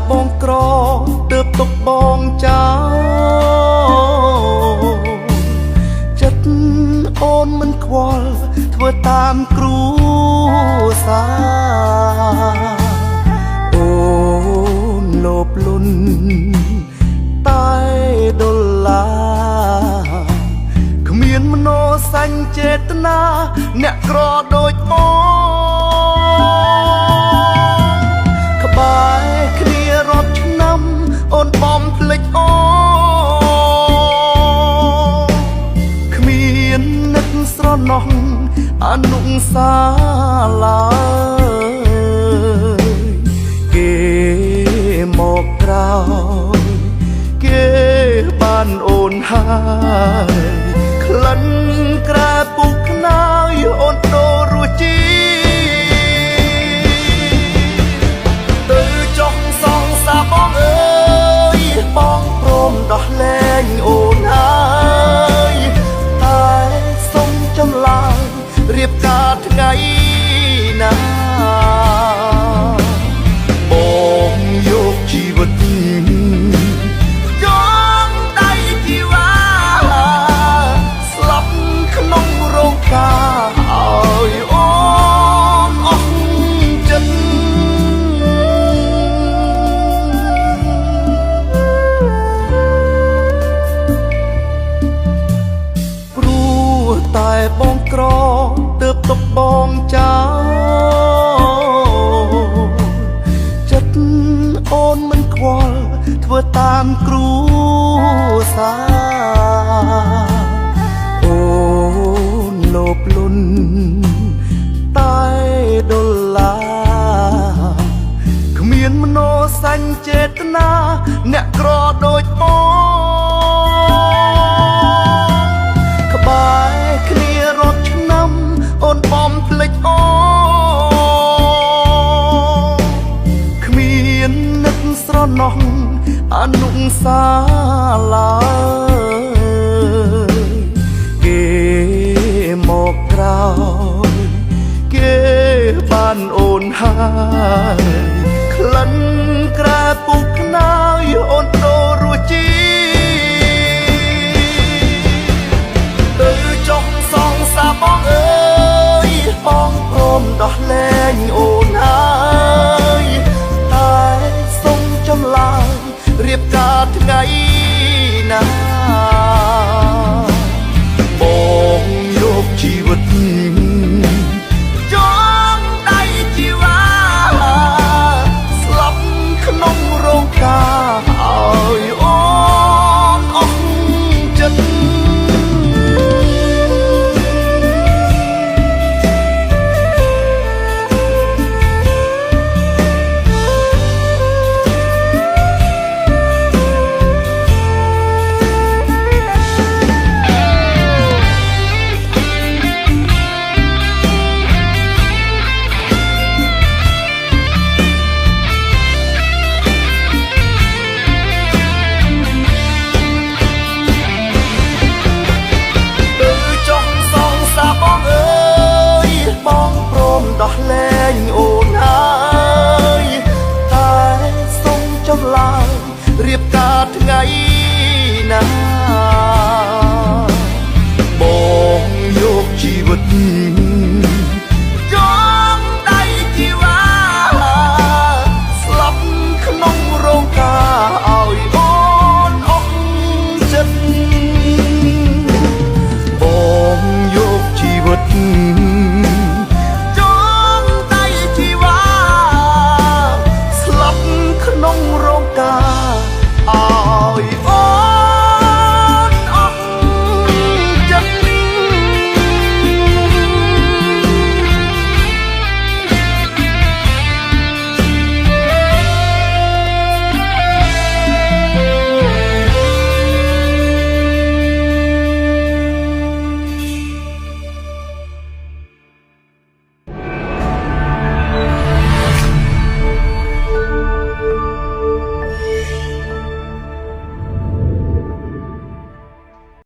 បងក្រទើបទុកបងចោលចិត្តអូនមិនខ្វល់ធ្វើតាមគ្រួសារអូនលោភលន់តែដុល្លារគ្មានមនោសញ្ចេតនាអ្នកក្រដូចបងក្បែរគ្នារាប់ឆ្នាំអូនបំភ្លេចអូគ្មាននឹកស្រណោះអនុសាឡើយគេមកក្រោយគេបានអូនហើយក្លិនក្រែពុកខ្នើយអូនដូររសជាតិទៅចុះសងសាបងអើយបងព្រមដោះលែងអូនហើយតែសុំចម្លើយរៀបការថ្ងៃណាបងយកជីវិតយកដៃជីវ៉ាស្លាប់ក្នុងរោងការឲ្យអូនអស់ចិត្តព្រោះតែបងក្រទើបទុកបងចោលចិត្តអូនមិនខ្វល់ធ្វើតាមគ្រួសារអូនលោភលន់តែដុល្លារគ្មានមនោសញ្ចេតនាអ្នកក្រដូចបងក្បែរគ្នារាប់ឆ្នាំអូនបំភ្លេចអូគ្មាននឹកស្រណោះអនុសាឡើយគេមកក្រោយគេបានអូនហើយក្លិនក្រែពុកខ្នើយអូនដូររសជាតិទៅចុះសងសាបងអើយបងព្រមដោះលែងអូនហើយតែសុំចម្លើយរៀបការថ្ងៃណាបងយកជីវិតយកដៃជីវ៉ាស្លាប់ក្នុងរោងការឲ្យអូនអស់ចិត្តដោះលែងអូនហើយតែសុំចម្លើយរៀបការថ្ងៃណាបងយកជីវិត